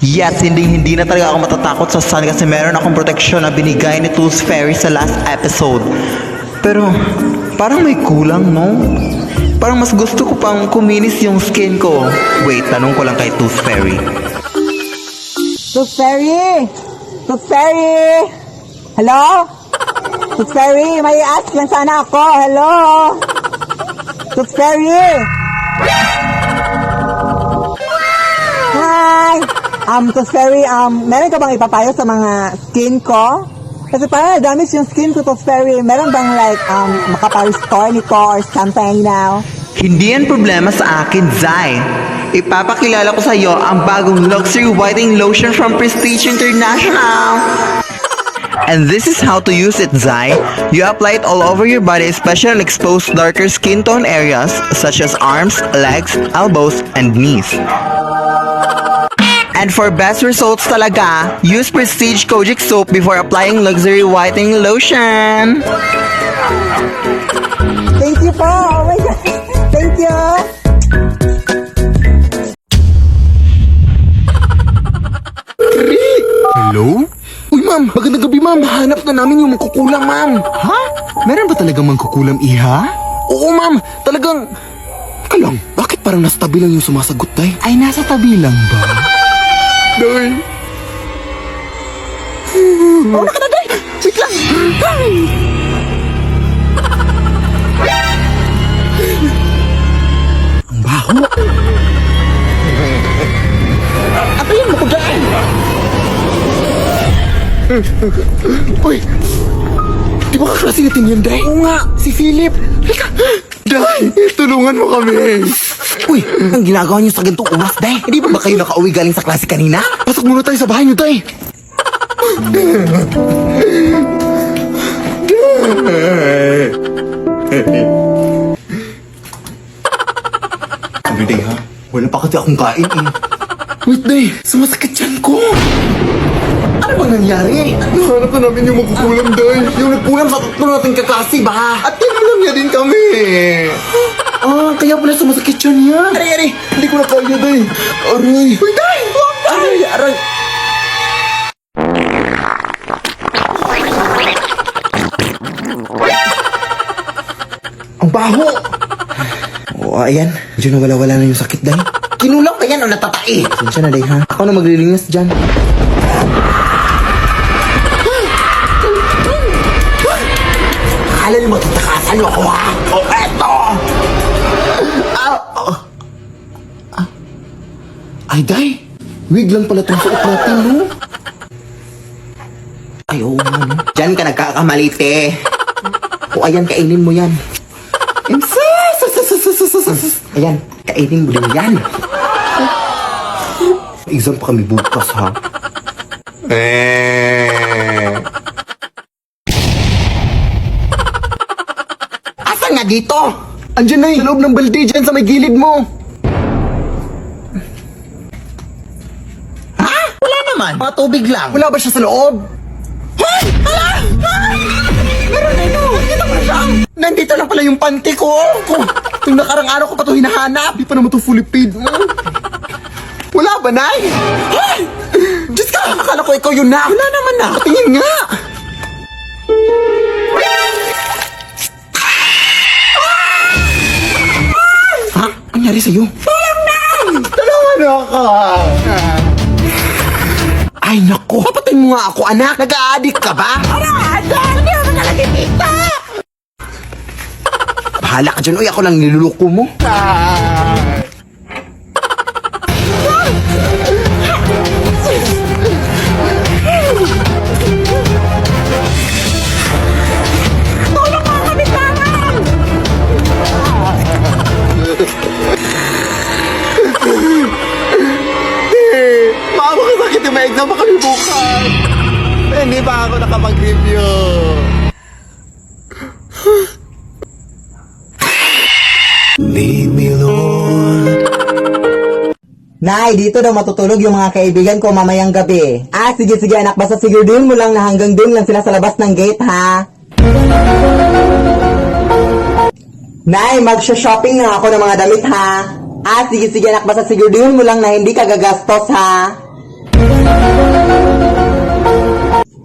Yes, hindi na talaga ako matatakot sa sun kasi meron akong proteksyon na binigay ni Tooth Fairy sa last episode. Pero, parang may kulang, no? Parang mas gusto ko pang kuminis yung skin ko. Wait, tanong ko lang kay Tooth Fairy. Tooth Fairy! Tooth Fairy! Hello? Tooth Fairy, may ask lang sana ako. Hello? Tooth Fairy! Hi! Tooth Fairy, meron ka bang ipapayo sa mga skin ko? Kasi parang damage yung skin ko, Tooth Fairy. Meron bang like, makapa-restore nito or something now? Hindi yan problema sa akin, Zai. Ipapakilala ko sa iyo ang bagong luxury whitening lotion from Prestige International. And this is how to use it, Zai. You apply it all over your body, especially on exposed darker skin tone areas such as arms, legs, elbows, and knees. And for best results talaga, use Prestige Kojic soap before applying luxury whitening lotion. Thank you po! Oh my God! Thank you! Hello? Uy, ma'am. Magandang gabi, ma'am. Hanap na namin yung mangkukulam, ma'am. Ha? Meron ba talagang mangkukulam, iha? Oo, ma'am. Talagang... Teka lang, bakit parang nasa tabi lang yung sumasagot, day? Ay, nasa tabi lang ba? Day. Oh, naka na, day. Wait lang. Ang baho. Atayin mo ko, day. Uy! Di ba kaklase natin yan, Day? Oo nga, si Philip. Halika! Day, tulungan mo kami. Uy, ang ginagawa niyo sa ganitong oras, Day? Hindi ba kayo nakauwi galing sa klase kanina? Pasok muna tayo sa bahay niyo, Day. Sabi, Day, ha? Wala pa kasi akong kain, eh. Wait, Day, sumasakit yan ko. Ano bang nangyari? Nahanap na namin yung magkukulam, Day. Yung nagkulam sa tatlo nating kaklase ba? At tinulam niya din kami. Kaya pala sumasakit yan niya. Aray! Hindi ko na kaya, Day. Aray! Uy, Day! Aray! Ang baho! Oo, ayan. Medyo nawala-wala na yung sakit, Day. Kinulam ka yan o natatai? Sensya na, Day, ha? Ako na maglilinis dyan. Akala niyo magtatakasan niyo ako, ha? O, eto! Ay, Day! Wig lang pala itong suot natin, no? Ay, oo nga, no? Diyan ka nagkakamalite. O, ayan, kainin mo yan. Ayan, kainin mo din yan. Exam pa kami bukas, ha? Asan nga dito? Andiyan na sa loob ng balde dyan sa may gilid mo. Ha? Wala naman. Mga tubig lang. Wala ba siya sa loob? Hoy! Hala! Meron na ito! Nakita ko na siya! Nandito lang pala yung panty ko! Itong nakarang araw ko pa ito hinahanap! Di pa naman ito fully paid. Wala ba, Nay? Hoy! Diyos ka! Akala ko ikaw yun na! Wala naman na! Tingin nga! Ha? Ang nangyari sa'yo? Tulong na! Tulungan ako! Ay, naku! Papatayin mo nga ako, anak! Nag-a-addict ka ba? Anak! Hindi ako nalagitita! Bahala ka dyan. Uy, ako lang niluluko mo. Tulong mo kami, parang! Baka makasakit yung may exam pa kami bukas. Hindi pa ako nakapag-review. Leave me, Lord. Nay, dito daw matutulog yung mga kaibigan ko mamayang gabi. Sige anak, basta siguraduhin mo lang na hanggang doon lang sila sa labas ng gate, ha? Nay, mag-shopping na ako ng mga damit, ha? Sige anak, basta siguraduhin mo lang na hindi ka gagastos, ha?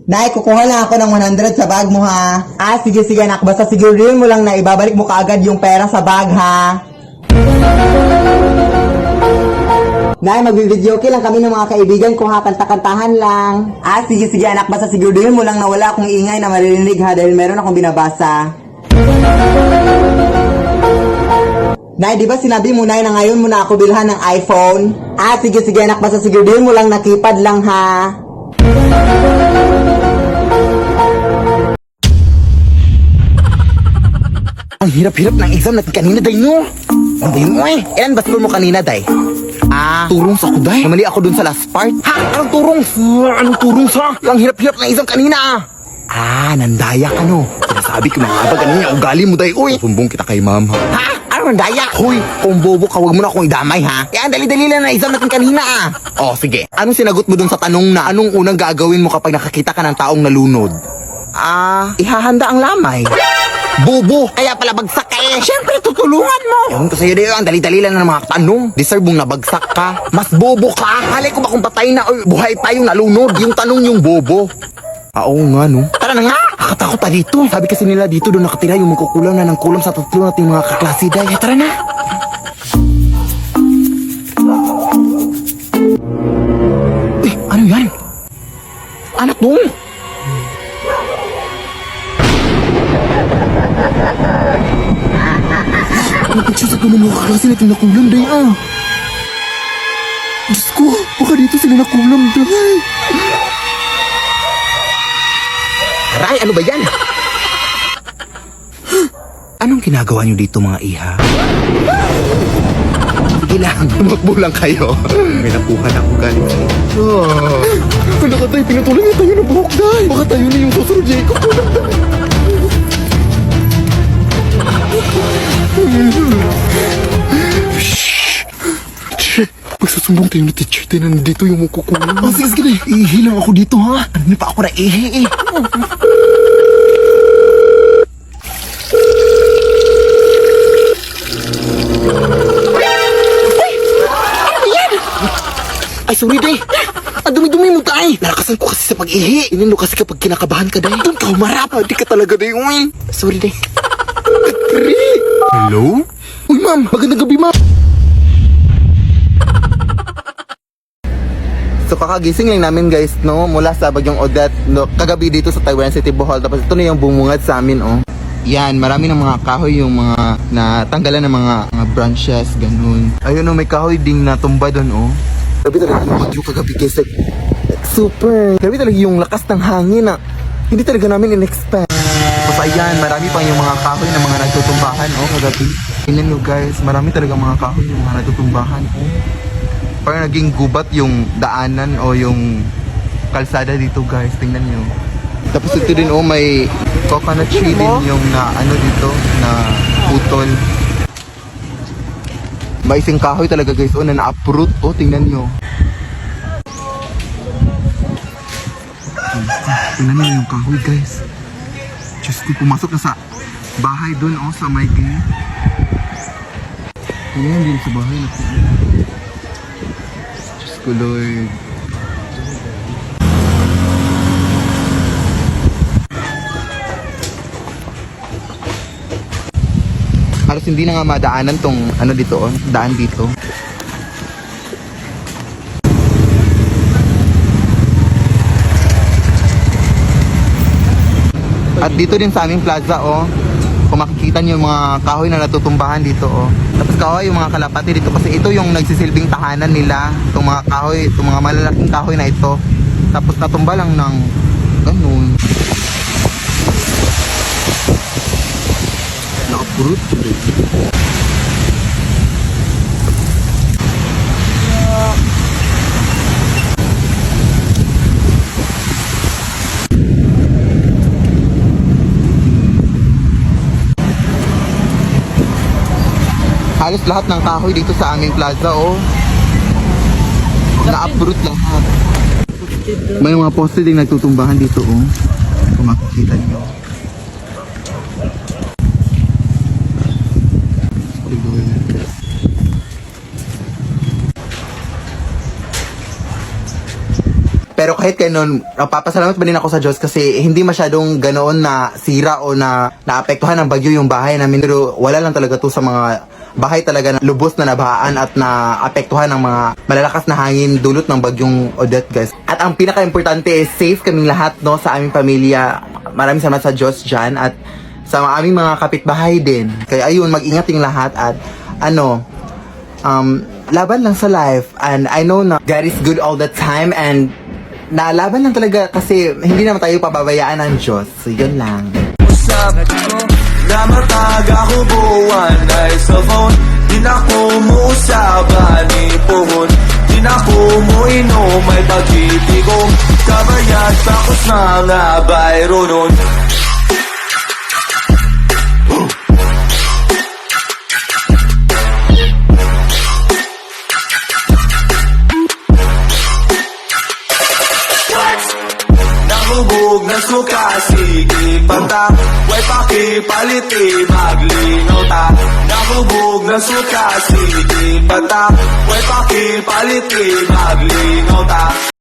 Nay, kukuha lang ako ng 100 sa bag mo ha. Ah, sige anak, basta sigurin mo lang na ibabalik mo kaagad yung pera sa bag ha. Nay, magbi-videoke lang kami ng mga kaibigan ko ha, kanta-kantahan lang. Ah, sige anak, basta sigurin mo lang na wala akong ingay na maririnig ha dahil meron akong binabasa. Nay, di ba sinabi mo Nay na ngayon mo na ako bilhan ng iPhone? Ah, sige anak, basta sigurin mo lang na keypad lang ha. Ang hirap-hirap ng exam natin kanina, day, no? Ano ba yun, oy? Ilan ba score mo kanina, day? Ah, turong sa kuday. Namali ako dun sa last part. Ha? Anong turong? Anong turong sa? Ang hirap-hirap ng exam kanina, ah. Ah, nandaya ka, no? Sinasabi ko na nga ba kanina, ugali mo, day, oy. Sumbong kita kay ma'am, ha? Ha? Ano nandaya? Hoy, kung bobo ka, huwag mo na akong idamay, ha? Eh, ang dali-dali lang na exam natin kanina, ah. Oh, sige. Anong sinagot mo dun sa tanong na anong unang gagawin mo kapag nakakita ka ng taong nalunod? Ah, ihahanda ang lamay. Bobo! Kaya pala bagsak ka eh! Siyempre, tutulungan mo! Ewan ko sa'yo dito, ang dali-dali lang ng mga tanong. Deserve mong nabagsak ka. Mas bobo ka! Halay ko ba kung patay na o buhay pa yung nalunod? Yung tanong yung bobo. Oo nga, no? Tara na nga! Nakatakot pa dito. Sabi kasi nila dito doon nakatira yung magkukulam na ng kulam sa tatlo nating mga kaklase day. Eh, tara na! Eh, ano yan? Anak dong! Ano pa siya sa tunong mga kaklase natin nakulam, day, ah? Diyos ko, baka dito sila nakulam, day. Aray, ano ba yan? Anong ginagawa niyo dito, mga iha? Sige lang, tumakbo lang kayo. May nakuha na ako galing sa'yo. Kala ka tayo, pinatulan niya tayo ng buhok, day. Baka tayo na yung susunod, Jacob. Pagsusumbong tayo na teacher tayo nandito yung makukulang. Oh, sige, sige. Ihi lang ako dito, ha? Ano pa ako na ihi, eh. Ay, sorry, day. Ang dumi-dumi mo, day. Nalakasan ko kasi sa pag-ihi. Inino kasi kapag kinakabahan ka, day. Doon ka humarap. Di ka talaga, day. Uy. Sorry, day. Hello? Uy, ma'am. Magandang gabi, ma'am. So kakagising lang namin guys, no, mula sa Bagyong Odette, no, kagabi dito sa Taiwan City, Bohol. Tapos ito na yung bumungad sa amin, oh. Yan, marami ng mga kahoy yung mga natanggalan ng mga branches, ganun. Ayun, oh, may kahoy ding natumba doon, oh. Grabe talaga yung bagyo kagabi guys, like, super. Grabe talaga yung lakas ng hangin na hindi talaga namin in-expect. Tapos ayan, marami pang yung mga kahoy na mga nagtutumbahan, oh, kagabi. Tingnan nyo guys, marami talaga mga kahoy yung mga nagtutumbahan, oh. Parang naging gubat yung daanan o yung kalsada dito guys. Tingnan nyo. Tapos ito din, oh, may coconut tree din yung na ano dito, na putol. May isang kahoy talaga guys, oh, na na-uproot. Oh, tingnan nyo. Tingnan nyo yung kahoy guys. Diyos ko, pumasok na sa bahay dun, oh, sa may gate. Tingnan din sa bahay na ko, Lord. Halos hindi na nga madaanan tong ano dito, oh, daan dito. At dito din sa aming plaza, oh, kung makikita nyo yung mga kahoy na natutumbahan dito, oh. Tapos kahoy yung mga kalapati dito kasi ito yung nagsisilbing tahanan nila. Itong mga kahoy, itong mga malalaking kahoy na ito. Tapos natumba lang ng ganun. Nakapurot. Halos lahat ng kahoy dito sa aming plaza, oh, na-uproot lahat. May mga poste din nagtutumbahan dito, oh, kung makikita nyo. Pero kahit ganun, papasalamat pa din ako sa Diyos kasi hindi masyadong ganoon na sira o na naapektuhan ng bagyo yung bahay namin. Pero wala lang talaga to sa mga bahay talaga na lubos na nabahaan at naapektuhan ng mga malalakas na hangin dulot ng bagyong Odette, guys. At ang pinaka-importante is safe kaming lahat, no, sa aming pamilya. Maraming salamat sa Diyos dyan at sa aming mga kapitbahay din. Kaya ayun, mag-ingat yung lahat at laban lang sa life. And I know na God is good all the time and nalaban lang talaga kasi hindi naman tayo pababayaan ng Diyos. So yun lang. Usap ko na matag ako buwan ay sa phone. Di na ko mo usaban ni puhon. Di na ko mo inom ay pag-ibigong. Kabayat takos na nga bayro nun. Nahubog na suka, sige panta. Way pakipaliti, maglinaw ta. Nahubog na suka, sige panta. Way pakipaliti, maglinaw ta.